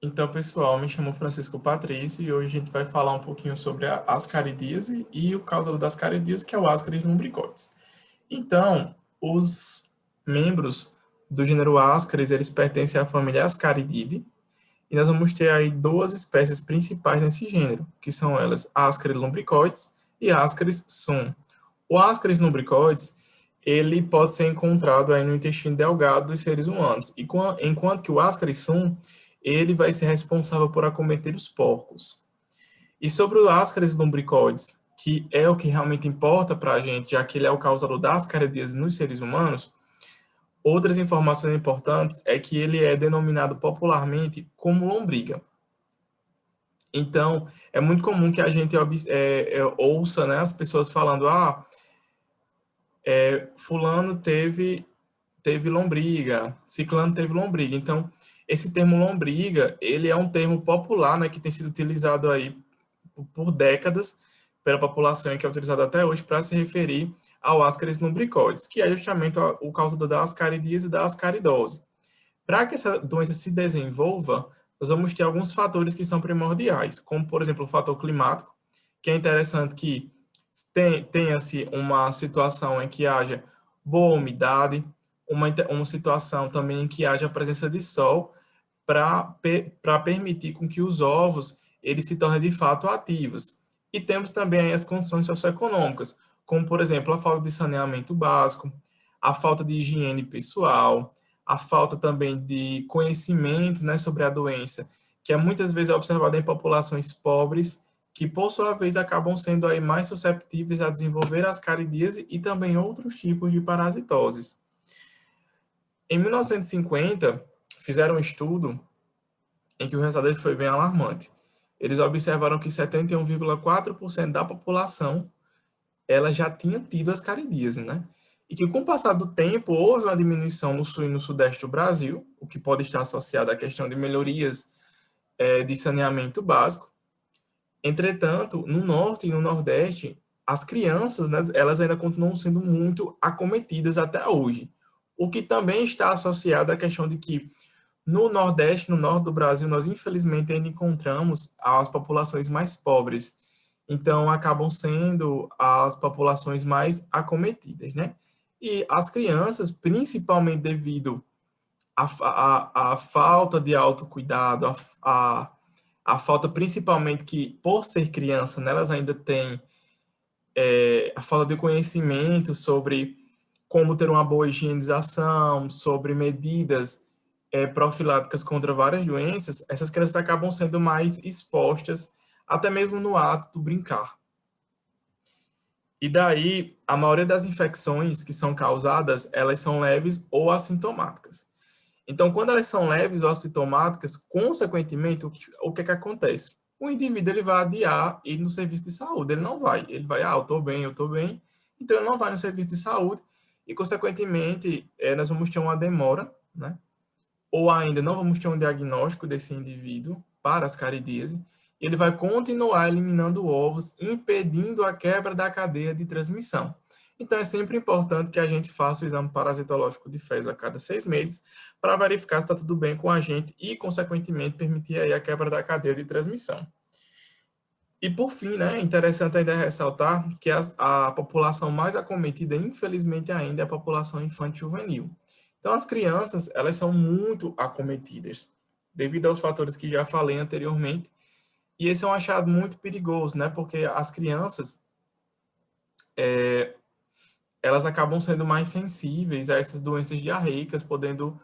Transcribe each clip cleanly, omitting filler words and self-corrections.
Então, pessoal, me chamo Francisco Patrício e hoje a gente vai falar um pouquinho sobre a ascaridíase e o causador das caridíase, que é o Ascaris lumbricoides. Então, os membros do gênero Ascaris, eles pertencem à família Ascarididae, e nós vamos ter aí duas espécies principais nesse gênero, que são elas Ascaris lumbricoides e Ascaris sum. O Ascaris lumbricoides, ele pode ser encontrado aí no intestino delgado dos seres humanos, e enquanto que o Ascaris sum, ele vai ser responsável por acometer os porcos. E sobre o Ascaris lumbricoides, que é o que realmente importa para a gente, já que ele é o causador das caridíase nos seres humanos, outras informações importantes é que ele é denominado popularmente como lombriga. Então, é muito comum que a gente ouça, né, as pessoas falando, fulano teve lombriga, ciclano teve lombriga. Então, esse termo lombriga, ele é um termo popular, né, que tem sido utilizado aí por décadas pela população e que é utilizado até hoje para se referir ao Ascaris lumbricoides, que é justamente o causador da ascaridíase e da ascaridose. Para que essa doença se desenvolva, nós vamos ter alguns fatores que são primordiais, como, por exemplo, o fator climático, que é interessante que tenha-se uma situação em que haja boa umidade, uma situação também em que haja a presença de sol, para permitir com que os ovos eles se tornem de fato ativos. E temos também aí as condições socioeconômicas, como, por exemplo, a falta de saneamento básico, a falta de higiene pessoal, a falta também de conhecimento, né, sobre a doença, que é muitas vezes observada em populações pobres, que por sua vez acabam sendo aí mais susceptíveis a desenvolver as caridíase e também outros tipos de parasitoses. Em 1950, fizeram um estudo em que o resultado foi bem alarmante. Eles observaram que 71,4% da população ela já tinha tido as caridíase, né? E que com o passar do tempo houve uma diminuição no sul e no sudeste do Brasil, o que pode estar associado à questão de melhorias de saneamento básico. Entretanto, no norte e no nordeste, as crianças, né, elas ainda continuam sendo muito acometidas até hoje, o que também está associado à questão de que no Nordeste, no norte do Brasil, nós infelizmente ainda encontramos as populações mais pobres. Então, acabam sendo as populações mais acometidas, né? E as crianças, principalmente devido à falta de autocuidado, a falta principalmente que, por ser criança, né, elas ainda têm a falta de conhecimento sobre como ter uma boa higienização, sobre medidas profiláticas contra várias doenças, essas crianças acabam sendo mais expostas, até mesmo no ato do brincar. E daí, a maioria das infecções que são causadas, elas são leves ou assintomáticas. Então, quando elas são leves ou assintomáticas, consequentemente, o que acontece? O indivíduo ele vai adiar ir no serviço de saúde, ele não vai. Ele vai, eu estou bem, então ele não vai no serviço de saúde e, consequentemente, nós vamos ter uma demora, né? Ou ainda não vamos ter um diagnóstico desse indivíduo para as caridíase, e ele vai continuar eliminando ovos, impedindo a quebra da cadeia de transmissão. Então, é sempre importante que a gente faça o exame parasitológico de fezes a cada 6 meses para verificar se está tudo bem com a gente e, consequentemente, permitir aí a quebra da cadeia de transmissão. E, por fim, né, é interessante ainda ressaltar que a população mais acometida, infelizmente, ainda é a população infanto-juvenil. Então, as crianças, elas são muito acometidas, devido aos fatores que já falei anteriormente, e esse é um achado muito perigoso, né, porque as crianças, elas acabam sendo mais sensíveis a essas doenças diarreicas, podendo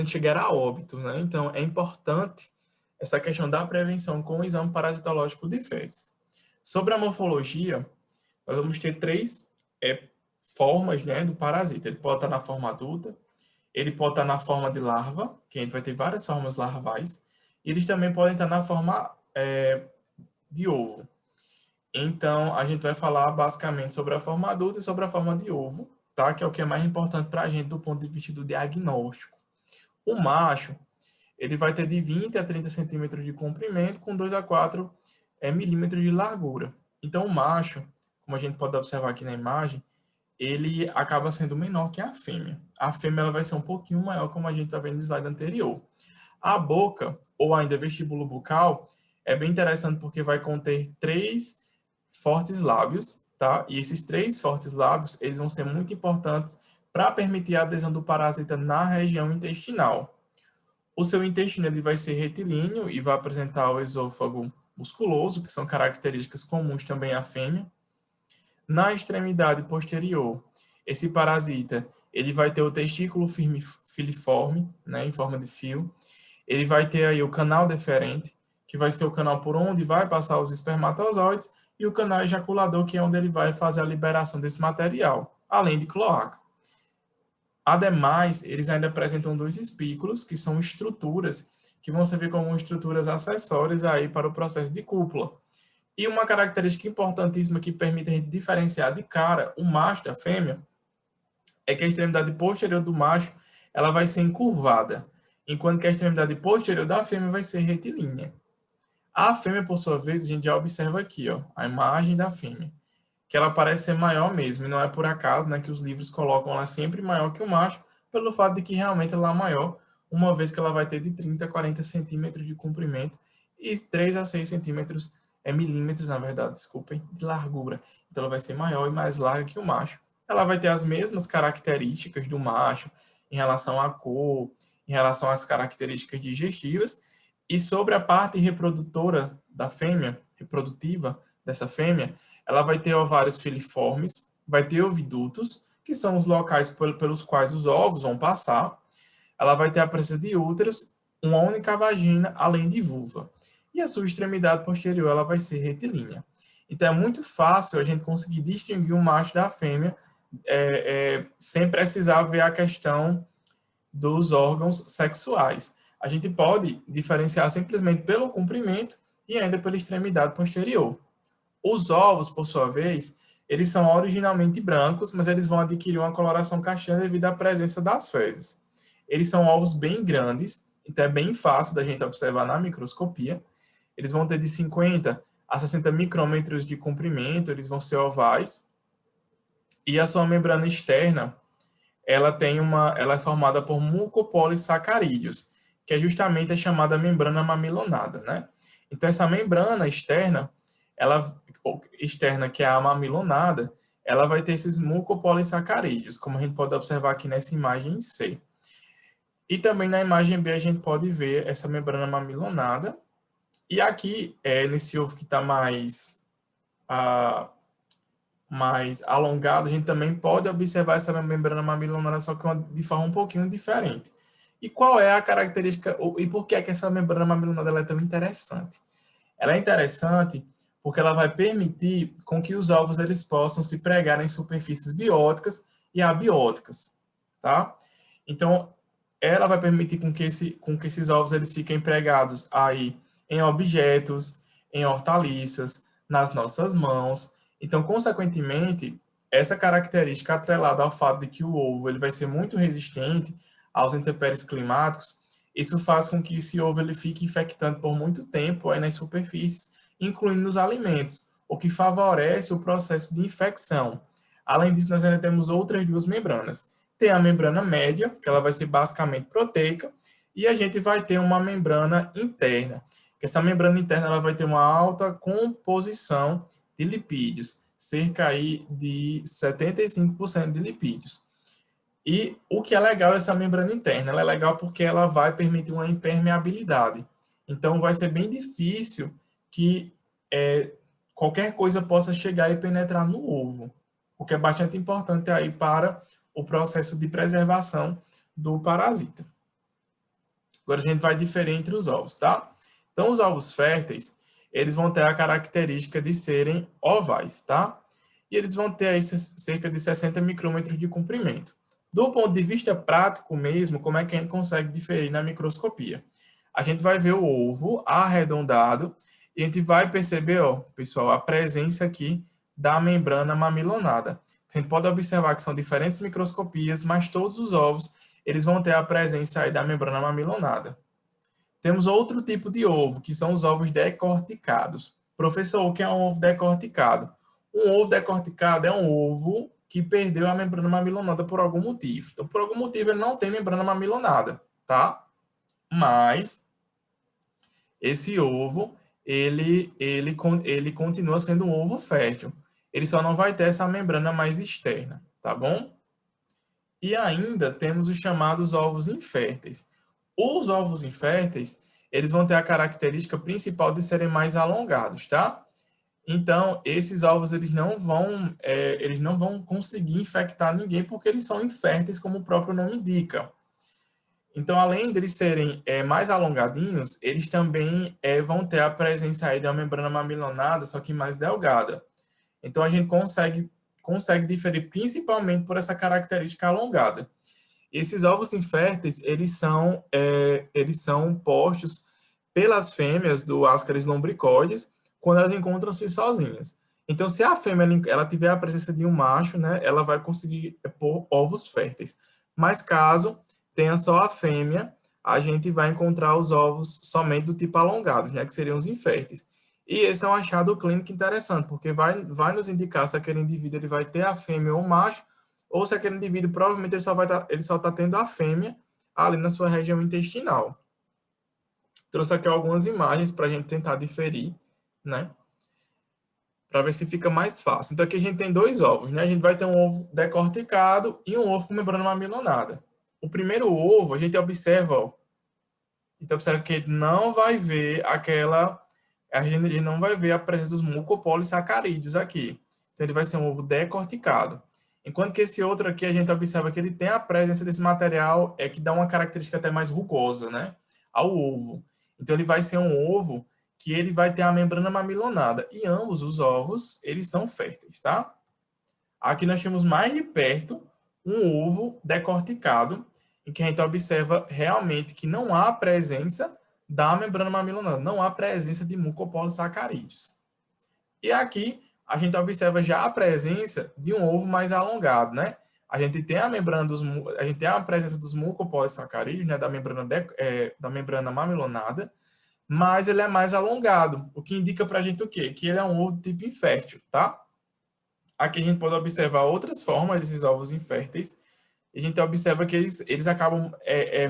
chegar a óbito, né? Então, é importante essa questão da prevenção com o exame parasitológico de fezes. Sobre a morfologia, nós vamos ter três formas, né, do parasita. Ele pode estar na forma adulta, ele pode estar na forma de larva, que a gente vai ter várias formas larvais, e eles também podem estar na forma de ovo. Então, a gente vai falar basicamente sobre a forma adulta e sobre a forma de ovo, tá? Que é o que é mais importante para a gente do ponto de vista do diagnóstico. O macho, ele vai ter de 20 a 30 centímetros de comprimento com 2 a 4 milímetros de largura. Então, o macho, como a gente pode observar aqui na imagem, ele acaba sendo menor que a fêmea. A fêmea ela vai ser um pouquinho maior, como a gente está vendo no slide anterior. A boca, ou ainda vestíbulo bucal, é bem interessante porque vai conter 3 fortes lábios, tá? E esses 3 fortes lábios, eles vão ser muito importantes para permitir a adesão do parasita na região intestinal. O seu intestino ele vai ser retilíneo e vai apresentar o esôfago musculoso, que são características comuns também à fêmea. Na extremidade posterior, esse parasita ele vai ter o testículo filiforme, né, em forma de fio. Ele vai ter aí o canal deferente, que vai ser o canal por onde vai passar os espermatozoides, e o canal ejaculador, que é onde ele vai fazer a liberação desse material, além de cloaca. Ademais, eles ainda apresentam 2 espículos, que são estruturas que vão servir como estruturas acessórias aí para o processo de cópula. E uma característica importantíssima que permite a gente diferenciar de cara o macho da fêmea é que a extremidade posterior do macho ela vai ser encurvada, enquanto que a extremidade posterior da fêmea vai ser retilínea. A fêmea, por sua vez, a gente já observa aqui, ó, a imagem da fêmea, que ela parece ser maior mesmo, e não é por acaso, né, que os livros colocam ela sempre maior que o macho, pelo fato de que realmente ela é maior, uma vez que ela vai ter de 30 a 40 centímetros de comprimento e 3 a 6 centímetros, milímetros, na verdade, desculpem, de largura. Então ela vai ser maior e mais larga que o macho. Ela vai ter as mesmas características do macho em relação à cor, em relação às características digestivas, e sobre a parte reprodutora da fêmea, reprodutiva dessa fêmea, ela vai ter ovários filiformes, vai ter ovidutos, que são os locais pelos quais os ovos vão passar. Ela vai ter a presença de úteros, uma única vagina, além de vulva. E a sua extremidade posterior ela vai ser retilínea. Então é muito fácil a gente conseguir distinguir o macho da fêmea sem precisar ver a questão dos órgãos sexuais. A gente pode diferenciar simplesmente pelo comprimento e ainda pela extremidade posterior. Os ovos, por sua vez, eles são originalmente brancos, mas eles vão adquirir uma coloração castanha devido à presença das fezes. Eles são ovos bem grandes, então é bem fácil da gente observar na microscopia. Eles vão ter de 50 a 60 micrômetros de comprimento, eles vão ser ovais. E a sua membrana externa, ela é formada por mucopolissacarídeos, que é justamente a chamada membrana mamilonada, né? Então essa membrana externa, que é a mamilonada, ela vai ter esses mucopolissacarídeos, como a gente pode observar aqui nessa imagem C. E também na imagem B a gente pode ver essa membrana mamilonada. E aqui, nesse ovo que está mais alongado, a gente também pode observar essa membrana mamilonada, só que de forma um pouquinho diferente. E qual é a característica, e por que é que essa membrana mamilonada ela é tão interessante? Ela é interessante porque ela vai permitir com que os ovos eles possam se pregar em superfícies bióticas e abióticas, tá? Então, ela vai permitir com que esses ovos eles fiquem pregados aí em objetos, em hortaliças, nas nossas mãos. Então, consequentemente, essa característica atrelada ao fato de que o ovo ele vai ser muito resistente aos intempéries climáticos, isso faz com que esse ovo ele fique infectando por muito tempo aí nas superfícies, incluindo nos alimentos, o que favorece o processo de infecção. Além disso, nós ainda temos outras 2 membranas. Tem a membrana média, que ela vai ser basicamente proteica, e a gente vai ter uma membrana interna. Essa membrana interna ela vai ter uma alta composição de lipídios, cerca aí de 75% de lipídios. E o que é legal dessa membrana interna? Ela é legal porque ela vai permitir uma impermeabilidade. Então, vai ser bem difícil que qualquer coisa possa chegar e penetrar no ovo, o que é bastante importante aí para o processo de preservação do parasita. Agora a gente vai diferir entre os ovos, tá? Então, os ovos férteis, eles vão ter a característica de serem ovais, tá? E eles vão ter aí cerca de 60 micrômetros de comprimento. Do ponto de vista prático mesmo, como é que a gente consegue diferir na microscopia? A gente vai ver o ovo arredondado e a gente vai perceber, ó, pessoal, a presença aqui da membrana mamilonada. A gente pode observar que são diferentes microscopias, mas todos os ovos eles vão ter a presença aí da membrana mamilonada. Temos outro tipo de ovo, que são os ovos decorticados. Professor, o que é um ovo decorticado? Um ovo decorticado é um ovo que perdeu a membrana mamilonada por algum motivo. Então, por algum motivo, ele não tem membrana mamilonada, tá? mas esse ovo, ele continua sendo um ovo fértil. Ele só não vai ter essa membrana mais externa, tá bom? E ainda temos os chamados ovos inférteis. Os ovos inférteis, eles vão ter a característica principal de serem mais alongados, tá? Então, esses ovos, eles não vão conseguir infectar ninguém porque eles são inférteis, como o próprio nome indica. Então, além deles serem mais alongadinhos, eles também vão ter a presença aí de uma membrana mamilonada, só que mais delgada. Então, a gente consegue diferir principalmente por essa característica alongada. Esses ovos inférteis, eles são postos pelas fêmeas do Ascaris lombricoides quando elas encontram-se sozinhas. Então, se a fêmea ela tiver a presença de um macho, né, ela vai conseguir pôr ovos férteis. Mas caso tenha só a fêmea, a gente vai encontrar os ovos somente do tipo alongados, né, que seriam os inférteis. E esse é um achado clínico interessante, porque vai nos indicar se aquele indivíduo ele vai ter a fêmea ou o macho, ou se aquele indivíduo provavelmente ele só tá tendo a fêmea ali na sua região intestinal. Trouxe aqui algumas imagens para a gente tentar diferir, né? Para ver se fica mais fácil. Então aqui a gente tem dois ovos, né? A gente vai ter um ovo decorticado e um ovo com membrana mamilonada. O primeiro ovo, a gente observa, ó, que ele não vai ver a gente não vai ver a presença dos mucopolissacarídeos aqui. Então ele vai ser um ovo decorticado. Enquanto que esse outro aqui, a gente observa que ele tem a presença desse material que dá uma característica até mais rugosa, né, ao ovo. Então ele vai ser um ovo que ele vai ter a membrana mamilonada. E ambos os ovos, eles são férteis, tá? Aqui nós temos mais de perto um ovo decorticado, em que a gente observa realmente que não há presença da membrana mamilonada, não há presença de mucopolissacarídeos. E aqui a gente observa já a presença de um ovo mais alongado, né? A gente tem a gente tem a presença dos mucopolissacarídeos, né, da membrana mamilonada, mas ele é mais alongado, o que indica para a gente o quê? Que ele é um ovo tipo infértil, tá? Aqui a gente pode observar outras formas desses ovos inférteis, e a gente observa que eles acabam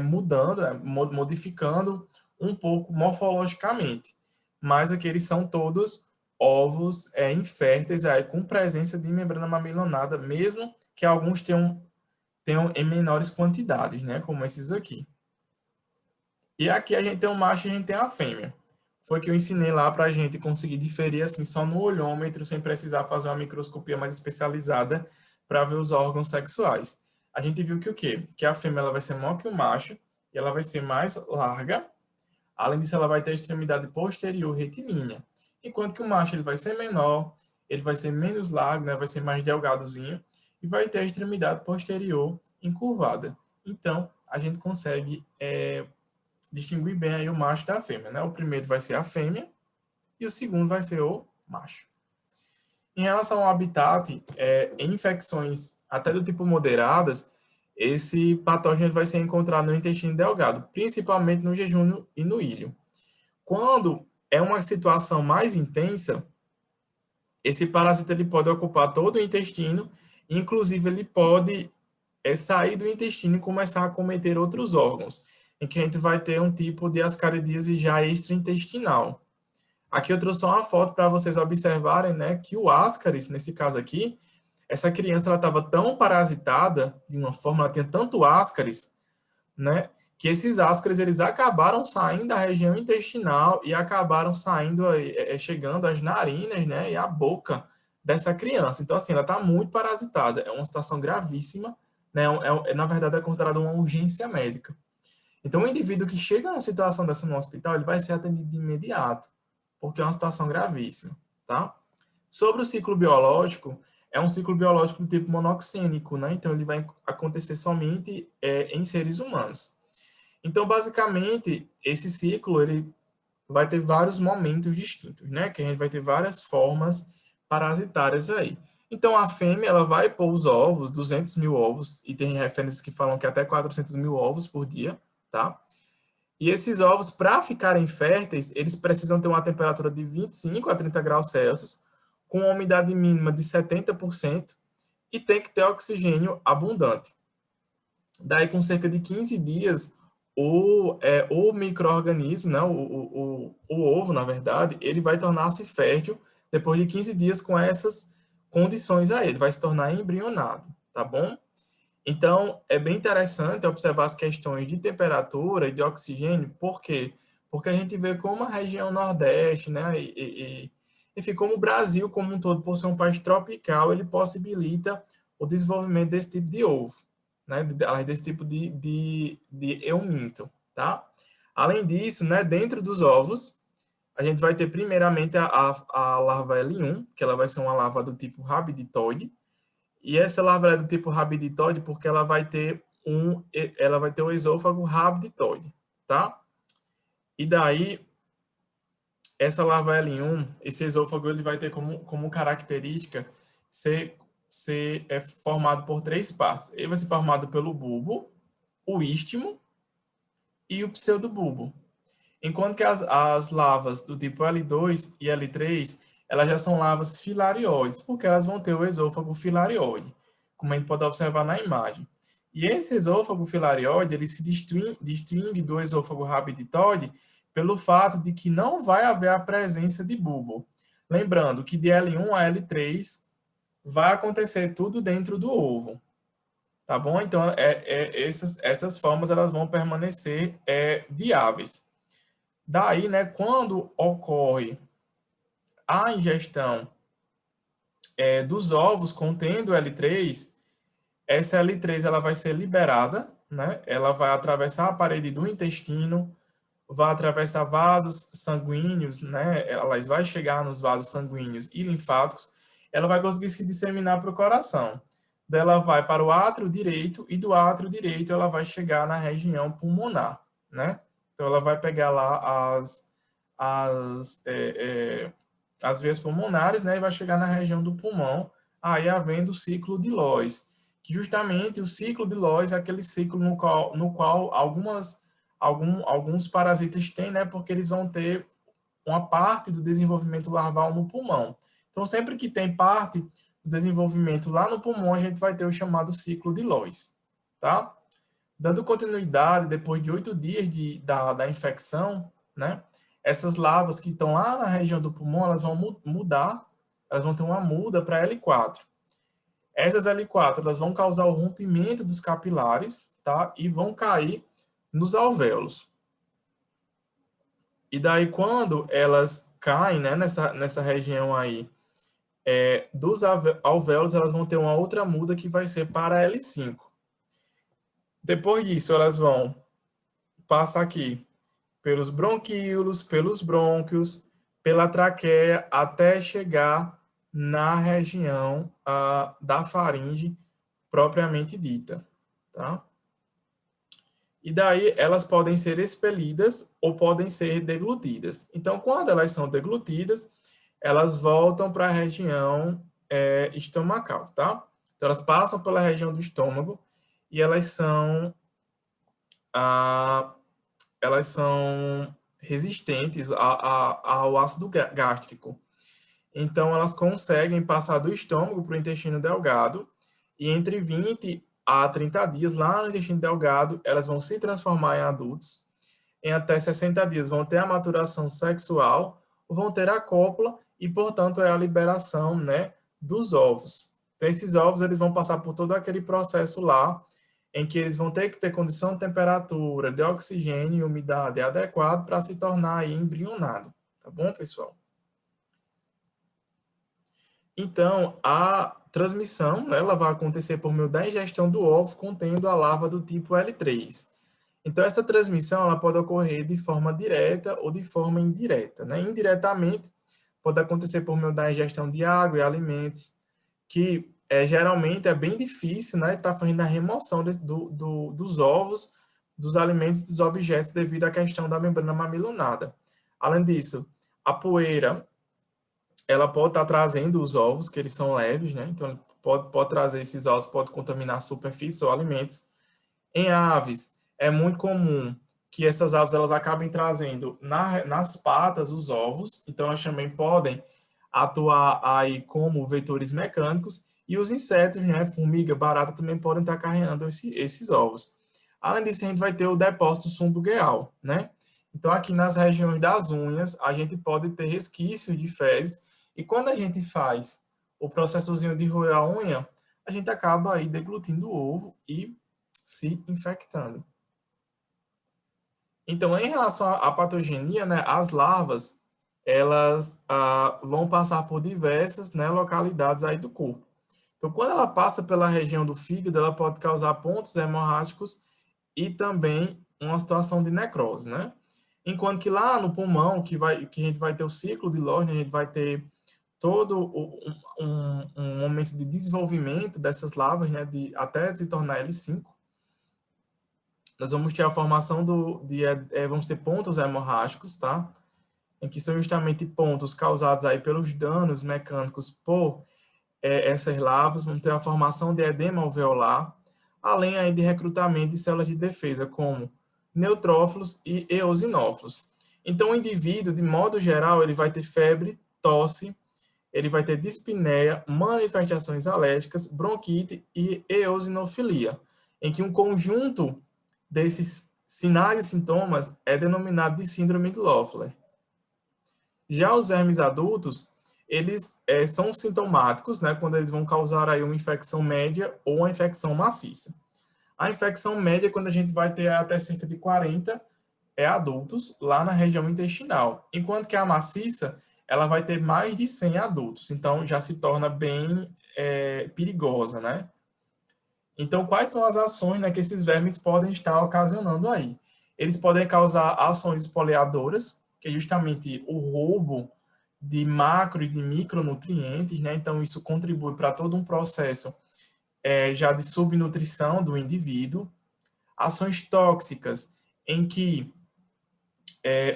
mudando, né, modificando um pouco morfologicamente. Mas aqui eles são todos ovos inférteis aí, com presença de membrana mamilonada, mesmo que alguns tenham em menores quantidades, né, como esses aqui. E aqui a gente tem o macho e a gente tem a fêmea. Foi que eu ensinei lá para a gente conseguir diferir assim só no olhômetro, sem precisar fazer uma microscopia mais especializada para ver os órgãos sexuais. A gente viu que o quê? Que a fêmea ela vai ser maior que o macho e ela vai ser mais larga. Além disso, ela vai ter a extremidade posterior retilínea. Enquanto que o macho ele vai ser menor, ele vai ser menos largo, né? Vai ser mais delgadozinho e vai ter a extremidade posterior encurvada. Então, a gente consegue distinguir bem aí o macho da fêmea, né? O primeiro vai ser a fêmea e o segundo vai ser o macho. Em relação ao habitat, em infecções até do tipo moderadas, esse patógeno vai ser encontrado no intestino delgado, principalmente no jejum e no íleo. Quando é uma situação mais intensa, esse parasita ele pode ocupar todo o intestino, inclusive ele pode sair do intestino e começar a cometer outros órgãos, em que a gente vai ter um tipo de ascaridíase já extraintestinal. Aqui eu trouxe só uma foto para vocês observarem, né, que o ascaris, nesse caso aqui, essa criança ela estava tão parasitada, de uma forma, ela tinha tanto ascaris, né, que esses ascaris eles acabaram saindo da região intestinal e acabaram saindo, chegando às narinas, né, e à boca dessa criança. Então, assim, ela está muito parasitada. É uma situação gravíssima, né, na verdade é considerada uma urgência médica. Então, o indivíduo que chega numa situação dessa no hospital, ele vai ser atendido de imediato, porque é uma situação gravíssima, tá? Sobre o ciclo biológico, é um ciclo biológico do tipo monoxênico, né? Então, ele vai acontecer somente em seres humanos. Então, basicamente, esse ciclo, ele vai ter vários momentos distintos, né? Que a gente vai ter várias formas parasitárias aí. Então, a fêmea, ela vai pôr os ovos, 200 mil ovos, e tem referências que falam que até 400 mil ovos por dia, tá? E esses ovos, para ficarem férteis, eles precisam ter uma temperatura de 25 a 30 graus Celsius, com uma umidade mínima de 70% e tem que ter oxigênio abundante. Daí, com cerca de 15 dias, o micro-organismo, né, o ovo, na verdade, ele vai tornar-se fértil depois de 15 dias com essas condições aí, ele vai se tornar embrionado, tá bom? Então, é bem interessante observar as questões de temperatura e de oxigênio, por quê? Porque a gente vê como a região Nordeste, né, enfim, como o Brasil como um todo, por ser um país tropical, ele possibilita o desenvolvimento desse tipo de ovo, né, desse tipo de euminto, tá? Além disso, né, dentro dos ovos, a gente vai ter primeiramente a larva L1, que ela vai ser uma larva do tipo rabiditoide, e essa larva é do tipo rabiditoide porque ela vai ter o esôfago rabiditoide, tá? E daí, essa larva L1, esse esôfago, ele vai ter como característica ser formado por três partes. Ele vai ser formado pelo bulbo, o istmo e o pseudobulbo. Enquanto que as larvas do tipo L2 e L3, elas já são larvas filarioides, porque elas vão ter o esôfago filarioide, como a gente pode observar na imagem. E esse esôfago filarioide, ele se distingue do esôfago rabiditoide pelo fato de que não vai haver a presença de bulbo. Lembrando que de L1 a L3 vai acontecer tudo dentro do ovo, tá bom? Então, essas formas elas vão permanecer viáveis. Daí, né, quando ocorre a ingestão dos ovos contendo L3, essa L3 ela vai ser liberada, né? Ela vai atravessar a parede do intestino, vai atravessar vasos sanguíneos, né? Ela vai chegar nos vasos sanguíneos e linfáticos, ela vai conseguir se disseminar para o coração. Daí ela vai para o átrio direito e do átrio direito ela vai chegar na região pulmonar, né? Então ela vai pegar lá as, é, é, as veias pulmonares, né, e vai chegar na região do pulmão, aí havendo o ciclo de Lois, que justamente o ciclo de Lois é aquele ciclo no qual alguns parasitas têm, né, porque eles vão ter uma parte do desenvolvimento larval no pulmão. Então, sempre que tem parte do desenvolvimento lá no pulmão, a gente vai ter o chamado ciclo de Lois, tá? Dando continuidade, depois de 8 dias da infecção, né? Essas larvas que estão lá na região do pulmão, elas vão mudar, elas vão ter uma muda para L4. Essas L4, elas vão causar o rompimento dos capilares, tá? E vão cair nos alvéolos. E daí, quando elas caem, né, nessa região aí dos alvéolos, elas vão ter uma outra muda que vai ser para L5. Depois disso, elas vão passar aqui pelos bronquíolos, pelos brônquios, pela traqueia, até chegar na região da faringe propriamente dita, tá? E daí elas podem ser expelidas ou podem ser deglutidas. Então, quando elas são deglutidas, elas voltam para a região estomacal, tá? Então, elas passam pela região do estômago e elas são resistentes ao ácido gástrico. Então, elas conseguem passar do estômago para o intestino delgado e entre 20 a 30 dias, lá no intestino delgado, elas vão se transformar em adultos. Em até 60 dias vão ter a maturação sexual, vão ter a cópula e, portanto, é a liberação, né, dos ovos. Então, esses ovos eles vão passar por todo aquele processo lá em que eles vão ter que ter condição de temperatura, de oxigênio e umidade adequado para se tornar aí embrionado. Tá bom, pessoal? Então, a transmissão, né, ela vai acontecer por meio da ingestão do ovo contendo a larva do tipo L3. Então, essa transmissão ela pode ocorrer de forma direta ou de forma indireta. Né? Indiretamente, pode acontecer por meio da ingestão de água e alimentos, que geralmente é bem difícil, né, estar fazendo a remoção dos ovos, dos alimentos, dos objetos, devido à questão da membrana mamilonada. Além disso, a poeira, ela pode estar trazendo os ovos, que eles são leves, né, então pode trazer esses ovos, pode contaminar a superfície ou alimentos. Em aves, é muito comum que essas aves elas acabem trazendo nas patas os ovos, então elas também podem atuar aí como vetores mecânicos, e os insetos, né, formiga, barata, também podem estar carregando esses ovos. Além disso, a gente vai ter o depósito subungueal, né? Então, aqui nas regiões das unhas, a gente pode ter resquícios de fezes, e quando a gente faz o processozinho de roer a unha, a gente acaba aí deglutindo o ovo e se infectando. Então, em relação à patogenia, né, as larvas, elas vão passar por diversas, né, localidades aí do corpo. Então, quando ela passa pela região do fígado, ela pode causar pontos hemorrágicos e também uma situação de necrose, né? Enquanto que lá no pulmão, que a gente vai ter o ciclo de Lorne, a gente vai ter todo um momento de desenvolvimento dessas larvas, né, até se tornar L5. Nós vamos ter a formação vão ser pontos hemorrágicos, tá? Em que são justamente pontos causados aí pelos danos mecânicos por essas larvas. Vamos ter a formação de edema alveolar, além aí de recrutamento de células de defesa, como neutrófilos e eosinófilos. Então, o indivíduo, de modo geral, ele vai ter febre, tosse, ele vai ter dispneia, manifestações alérgicas, bronquite e eosinofilia, em que um conjunto desses sinais e sintomas é denominado de síndrome de Loeffler. Já os vermes adultos, eles são sintomáticos, né, quando eles vão causar aí uma infecção média ou uma infecção maciça. A infecção média, quando a gente vai ter até cerca de 40 adultos lá na região intestinal, enquanto que a maciça, ela vai ter mais de 100 adultos, então já se torna bem perigosa, né? Então, quais são as ações, né, que esses vermes podem estar ocasionando aí? Eles podem causar ações espoliadoras, que é justamente o roubo de macro e de micronutrientes, né? Então, isso contribui para todo um processo já de subnutrição do indivíduo. Ações tóxicas, em que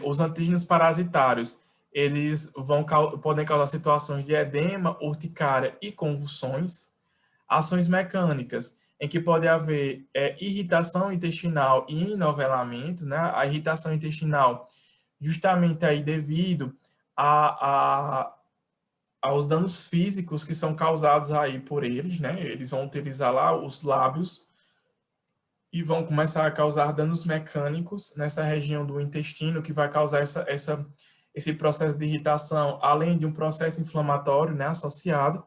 os antígenos parasitários, eles podem causar situações de edema, urticária e convulsões. Ações mecânicas, em que pode haver irritação intestinal e enovelamento, né? A irritação intestinal, justamente aí devido aos danos físicos que são causados aí por eles, né? Eles vão utilizar lá os lábios e vão começar a causar danos mecânicos nessa região do intestino, que vai causar esse processo de irritação, além de um processo inflamatório, né, associado,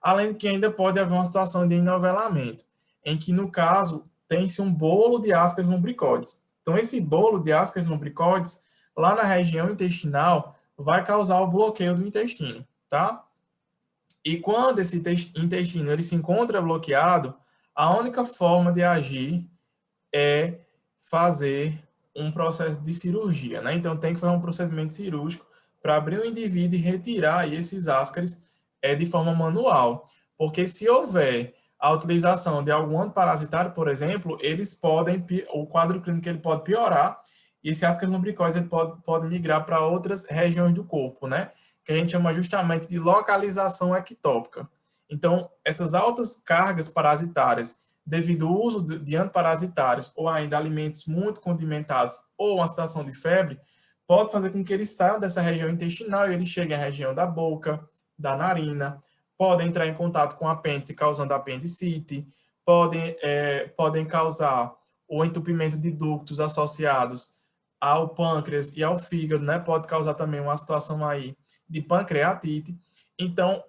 além de que ainda pode haver uma situação de enovelamento, em que, no caso, tem-se um bolo de Ascaris lumbricoides. Então, esse bolo de Ascaris lumbricoides, lá na região intestinal, vai causar o bloqueio do intestino, tá? E quando esse intestino ele se encontra bloqueado, a única forma de agir é fazer um processo de cirurgia, né? Então tem que fazer um procedimento cirúrgico para abrir o indivíduo e retirar esses ascaris de forma manual, porque se houver a utilização de algum antiparasitário, por exemplo, o quadro clínico ele pode piorar e esse ascaris lumbricoides ele pode migrar para outras regiões do corpo, né? Que a gente chama justamente de localização ectópica. Então, essas altas cargas parasitárias devido ao uso de antiparasitários ou ainda alimentos muito condimentados ou uma situação de febre, pode fazer com que eles saiam dessa região intestinal e eles cheguem à região da boca, da narina, podem entrar em contato com o apêndice, causando apendicite, podem causar o entupimento de ductos associados ao pâncreas e ao fígado, né? Pode causar também uma situação aí de pancreatite. Então,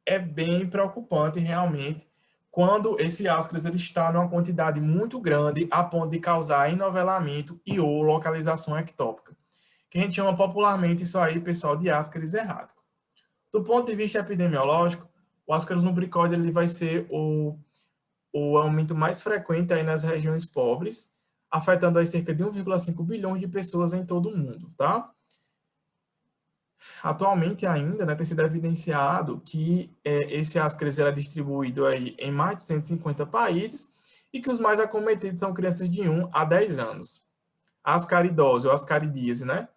é bem preocupante realmente quando esse ascaris ele está numa quantidade muito grande a ponto de causar enovelamento e ou localização ectópica, que a gente chama popularmente isso aí, pessoal, de ascaris errático. Do ponto de vista epidemiológico, o ascaris lumbricoide ele vai ser o aumento mais frequente aí nas regiões pobres, afetando aí cerca de 1,5 bilhões de pessoas em todo o mundo, tá? Atualmente ainda, né, tem sido evidenciado que esse ascaris é distribuído aí em mais de 150 países e que os mais acometidos são crianças de 1 a 10 anos. A ascaridose ou ascaridíase, né,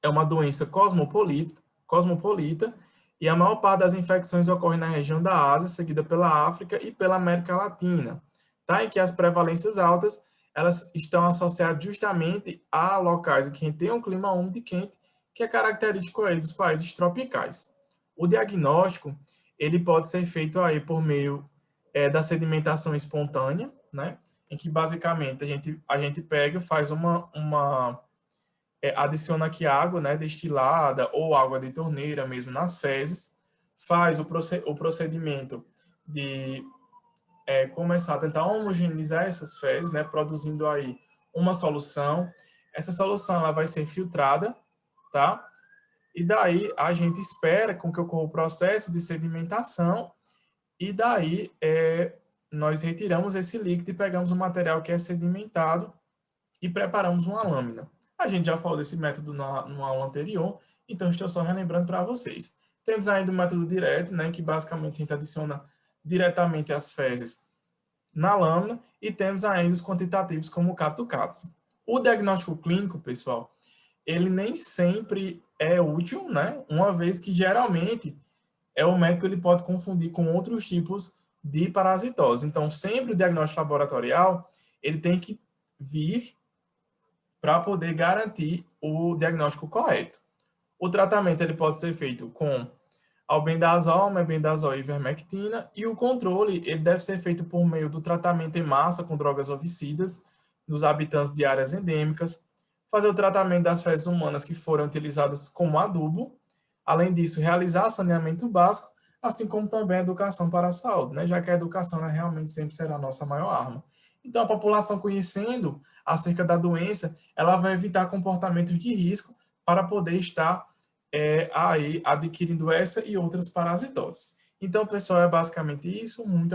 é uma doença cosmopolita e a maior parte das infecções ocorre na região da Ásia, seguida pela África e pela América Latina, tá? Em que as prevalências altas elas estão associadas justamente a locais em que tem um clima úmido e quente, que é característico aí dos países tropicais. O diagnóstico ele pode ser feito aí por meio da sedimentação espontânea, né? em que basicamente a gente pega, faz adiciona aqui água, né, destilada ou água de torneira mesmo nas fezes, faz o procedimento de começar a tentar homogeneizar essas fezes, né, produzindo aí uma solução. Essa solução ela vai ser filtrada, tá? E daí a gente espera com que ocorra o processo de sedimentação e daí nós retiramos esse líquido e pegamos o material que é sedimentado e preparamos uma lâmina. A gente já falou desse método no aula anterior, então estou só relembrando para vocês. Temos ainda o método direto, né, que basicamente a gente adiciona diretamente as fezes na lâmina, e temos ainda os quantitativos como o Cat-to-Cat. O diagnóstico clínico, pessoal, ele nem sempre é útil, né? Uma vez que geralmente o médico ele pode confundir com outros tipos de parasitose. Então, sempre o diagnóstico laboratorial ele tem que vir para poder garantir o diagnóstico correto. O tratamento ele pode ser feito com albendazol, mebendazol e ivermectina, e o controle ele deve ser feito por meio do tratamento em massa com drogas ovicidas nos habitantes de áreas endêmicas, fazer o tratamento das fezes humanas que foram utilizadas como adubo, além disso, realizar saneamento básico, assim como também a educação para a saúde, né? Já que a educação ela realmente sempre será a nossa maior arma. Então, a população conhecendo acerca da doença, ela vai evitar comportamentos de risco para poder estar aí adquirindo essa e outras parasitoses. Então, pessoal, é basicamente isso. Muito obrigado.